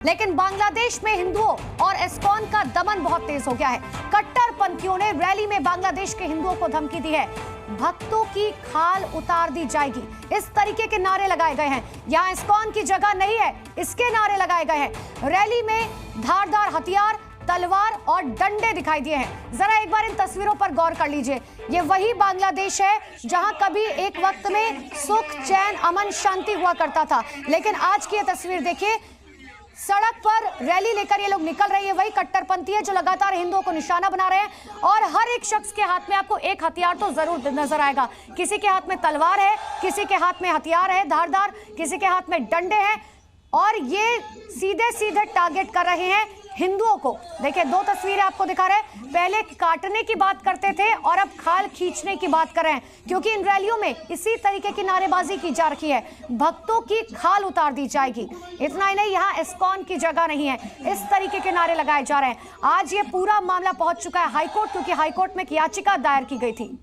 लेकिन बांग्लादेश में हिंदुओं और इस्कॉन का दमन बहुत तेज हो गया है। कट्टरपंथियों ने रैली में बांग्लादेश के हिंदुओं को धमकी दी है, भक्तों की खाल उतार दी जाएगी, इस तरीके के नारे लगाए गए हैं। यहाँ इस्कॉन की जगह नहीं है, इसके नारे लगाए गए हैं। रैली में धारदार हथियार, तलवार और डंडे दिखाई दिए हैं। जरा एक बार इन तस्वीरों पर गौर कर लीजिए। ये वही बांग्लादेश है जहां कभी एक वक्त में सुख, चैन, अमन, शांति हुआ करता था, लेकिन आज की ये तस्वीर देखिए। सड़क पर रैली लेकर ये लोग निकल रहे हैं, वही कट्टरपंथी है जो लगातार हिंदुओं को निशाना बना रहे हैं। और हर एक शख्स के हाथ में आपको एक हथियार तो जरूर नजर आएगा। किसी के हाथ में तलवार है, किसी के हाथ में हथियार है धारदार, किसी के हाथ में डंडे हैं, और ये सीधे सीधे टारगेट कर रहे हैं हिंदुओं को। देखिए, दो तस्वीरें आपको दिखा रहे हैं। पहले काटने की बात करते थे और अब खाल खींचने की बात कर रहे हैं, क्योंकि इन रैलियों में इसी तरीके की नारेबाजी की जा रही है, भक्तों की खाल उतार दी जाएगी। इतना ही नहीं, यहाँ इस्कॉन की जगह नहीं है, इस तरीके के नारे लगाए जा रहे हैं। आज ये पूरा मामला पहुंच चुका है हाईकोर्ट, क्योंकि हाईकोर्ट में एक याचिका दायर की गई थी।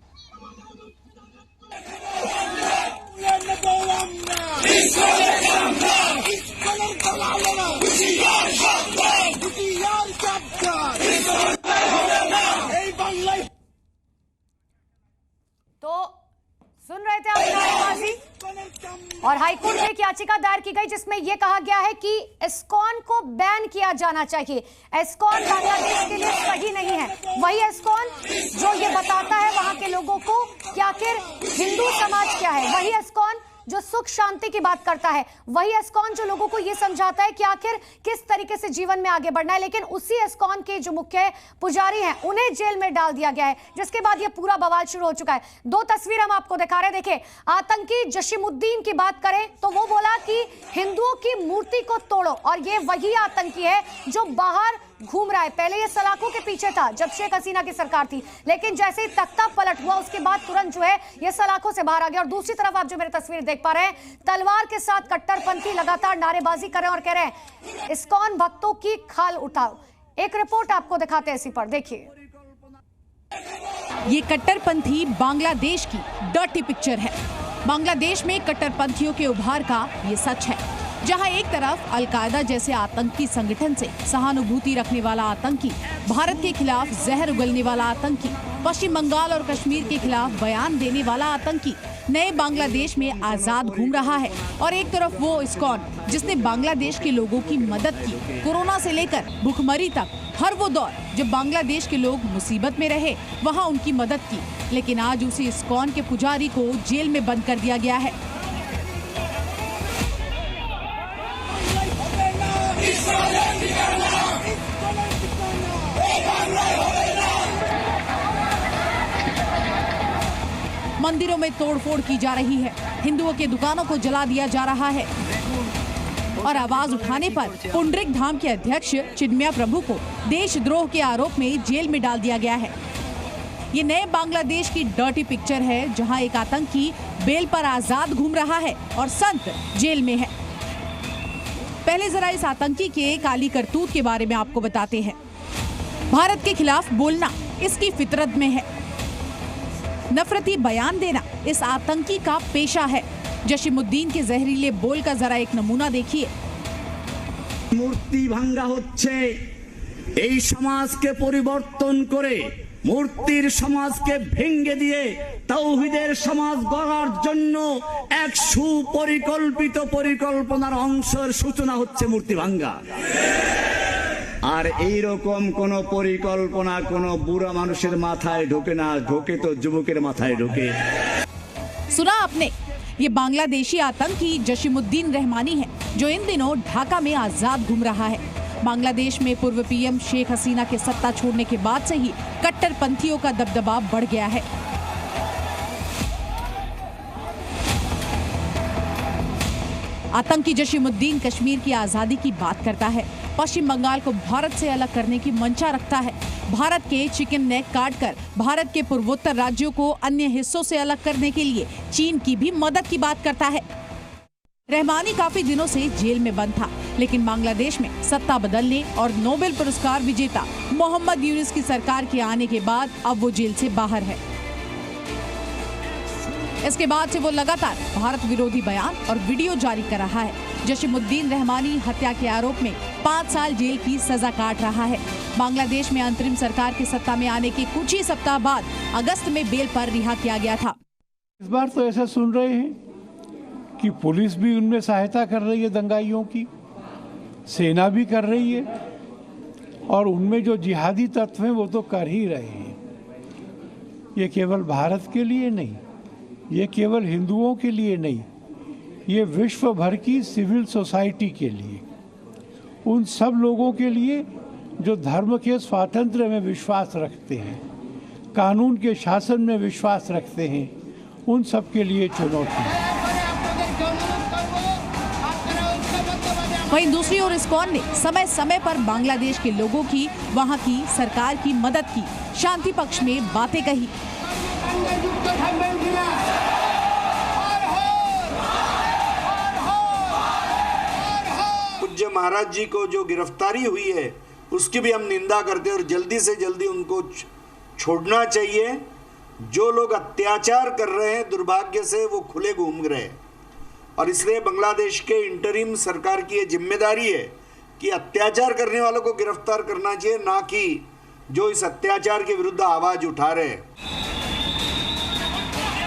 तो सुन रहे थे आप नारेबाजी, और हाईकोर्ट में एक याचिका दायर की गई जिसमें यह कहा गया है कि इस्कॉन को बैन किया जाना चाहिए। इस्कॉन बांग्लादेश के लिए सही नहीं है। वही इस्कॉन जो ये बताता है वहां के लोगों को कि आखिर हिंदू समाज क्या है, वही इस्कॉन जो सुख शांति की बात करता है, वही इस्कॉन जो लोगों को यह समझाता है कि आखिर किस तरीके से जीवन में आगे बढ़ना है। लेकिन उसी इस्कॉन के जो मुख्य पुजारी हैं उन्हें जेल में डाल दिया गया है, जिसके बाद यह पूरा बवाल शुरू हो चुका है। दो तस्वीर हम आपको दिखा रहे हैं। देखिए, आतंकी जशीमुद्दीन की बात करें तो वो बोला कि हिंदुओं की मूर्ति को तोड़ो, और ये वही आतंकी है जो बाहर घूम रहा है। पहले ये सलाखों के पीछे था जब शेख हसीना की सरकार थी, लेकिन जैसे ही तख्ता पलट हुआ उसके बाद तुरंत जो है ये सलाखों से बाहर आ गया। और दूसरी तरफ आप जो मेरी तस्वीर देख पा रहे हैं, तलवार के साथ कट्टरपंथी लगातार नारेबाजी कर रहे हैं और कह रहे हैं इस्कॉन भक्तों की खाल उठाओ। एक रिपोर्ट आपको दिखाते हैं इसी पर, देखिए। ये कट्टरपंथी बांग्लादेश की डर्टी पिक्चर है। बांग्लादेश में कट्टरपंथियों के उभार का ये सच है, जहां एक तरफ अलकायदा जैसे आतंकी संगठन से सहानुभूति रखने वाला आतंकी, भारत के खिलाफ जहर उगलने वाला आतंकी, पश्चिम बंगाल और कश्मीर के खिलाफ बयान देने वाला आतंकी नए बांग्लादेश में आजाद घूम रहा है, और एक तरफ वो इस्कॉन जिसने बांग्लादेश के लोगों की मदद की, कोरोना से लेकर भुखमरी तक, हर वो दौर जब बांग्लादेश के लोग मुसीबत में रहे वहाँ उनकी मदद की। लेकिन आज उसी इस्कॉन के पुजारी को जेल में बंद कर दिया गया है। मंदिरों में तोड़फोड़ की जा रही है, हिंदुओं के दुकानों को जला दिया जा रहा है, और आवाज उठाने पर पुंडरिक धाम के अध्यक्ष चिन्मया प्रभु को देशद्रोह के आरोप में जेल में डाल दिया गया है। ये नए बांग्लादेश की डर्टी पिक्चर है, जहां एक आतंकी बेल पर आजाद घूम रहा है और संत जेल में है। पहले जरा इस आतंकी के काली करतूत के बारे में आपको बताते हैं। भारत के खिलाफ बोलना इसकी फितरत में है, नफरती बयान देना इस आतंकी का पेशा है। जशीमुद्दीन के जहरीले बोल का जरा एक नमूना देखिए। मूर्ति भांगा होच्छे, এই সমাজকে পরিবর্তন করে মূর্তির সমাজকে ভেঙে দিয়ে তাওহীদের সমাজ গড়ার জন্য এক সুপরিকল্পিত পরিকল্পনার অংশের সূচনা হচ্ছে মূর্তি ভাঙ্গা। আর এই রকম কোন পরিকল্পনা কোন বুড়া মানুষের মাথায় ঢোকে না, ঢোকে তো যুবকের মাথায় ঢোকে। सुना आपने, ये बांग्लादेशी आतंकी जशीमुद्दीन रहमानी है, जो इन दिनों ढाका में आजाद घूम रहा है। बांग्लादेश में पूर्व पीएम शेख हसीना के सत्ता छोड़ने के बाद से ही कट्टरपंथियों का दबदबा बढ़ गया है। आतंकी जशीमुद्दीन कश्मीर की आजादी की बात करता है, पश्चिम बंगाल को भारत से अलग करने की मंशा रखता है, भारत के चिकन नेक काटकर भारत के पूर्वोत्तर राज्यों को अन्य हिस्सों से अलग करने के लिए चीन की भी मदद की बात करता है। रहमानी काफी दिनों से जेल में बंद था, लेकिन बांग्लादेश में सत्ता बदलने और नोबेल पुरस्कार विजेता मोहम्मद यूनुस की सरकार के आने के बाद अब वो जेल से बाहर है। इसके बाद से वो लगातार भारत विरोधी बयान और वीडियो जारी कर रहा है। जसीमुद्दीन रहमानी हत्या के आरोप में 5 साल जेल की सजा काट रहा है। बांग्लादेश में अंतरिम सरकार के सत्ता में आने के कुछ ही सप्ताह बाद अगस्त में बेल पर रिहा किया गया था। इस बार तो ऐसा सुन रहे हैं कि पुलिस भी उनमें सहायता कर रही है, दंगाइयों की सेना भी कर रही है, और उनमें जो जिहादी तत्व हैं वो तो कर ही रहे हैं। ये केवल भारत के लिए नहीं, ये केवल हिंदुओं के लिए नहीं, ये विश्व भर की सिविल सोसाइटी के लिए, उन सब लोगों के लिए जो धर्म के स्वातंत्र्य में विश्वास रखते हैं, कानून के शासन में विश्वास रखते हैं, उन सब के लिए चुनौती है। वहीं दूसरी ओर इस्कॉन ने समय समय पर बांग्लादेश के लोगों की, वहां की सरकार की मदद की, शांति पक्ष में बातें कही। पूज्य महाराज जी को जो गिरफ्तारी हुई है उसकी भी हम निंदा करते हैं और जल्दी से जल्दी उनको छोड़ना चाहिए। जो लोग अत्याचार कर रहे हैं, दुर्भाग्य से वो खुले घूम रहे हैं, और इसलिए बांग्लादेश के इंटरिम सरकार की ये जिम्मेदारी है कि अत्याचार करने वालों को गिरफ्तार करना चाहिए, ना कि जो इस अत्याचार के विरुद्ध आवाज उठा रहे हैं।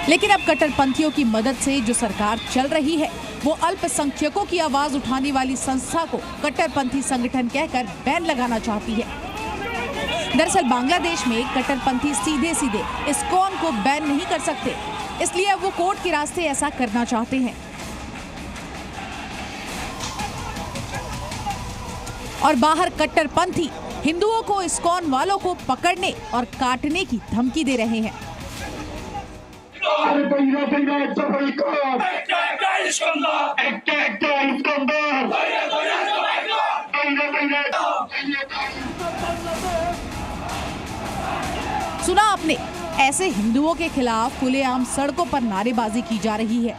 लेकिन अब कट्टरपंथियों की मदद से जो सरकार चल रही है वो अल्पसंख्यकों की आवाज उठाने वाली संस्था को कट्टरपंथी संगठन कहकर बैन लगाना चाहती है। दरअसल बांग्लादेश में कट्टरपंथी सीधे सीधे इस्कॉन को बैन नहीं कर सकते, इसलिए अब वो कोर्ट के रास्ते ऐसा करना चाहते हैं। और बाहर कट्टरपंथी हिंदुओं को इस्कॉन वालों को पकड़ने और काटने की धमकी दे रहे हैं। सुना आपने, ऐसे हिंदुओं के खिलाफ खुलेआम सड़कों पर नारेबाजी की जा रही है।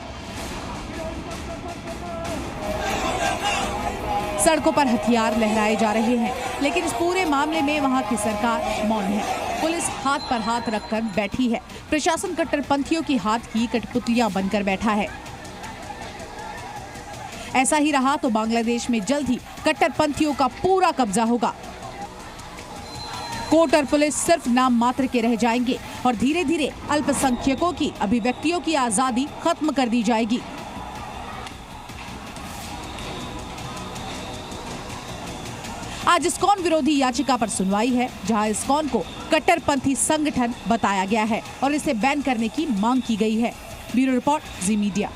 सड़कों पर हथियार लहराए जा रहे हैं, लेकिन इस पूरे मामले में वहां की सरकार मौन है। पुलिस हाथ पर हाथ रखकर बैठी है। प्रशासन कट्टरपंथियों की हाथ की कठपुतलियां बनकर बैठा है। ऐसा ही रहा तो बांग्लादेश में जल्द ही कट्टरपंथियों का पूरा कब्जा होगा। कोर्ट और पुलिस सिर्फ नाम मात्र के रह जाएंगे और धीरे धीरे अल्पसंख्यकों की अभिव्यक्तियों की आजादी खत्म कर दी जाएगी। आज इस्कॉन विरोधी याचिका पर सुनवाई है, जहां इस्कॉन को कट्टरपंथी संगठन बताया गया है और इसे बैन करने की मांग की गई है। ब्यूरो रिपोर्ट, जी मीडिया।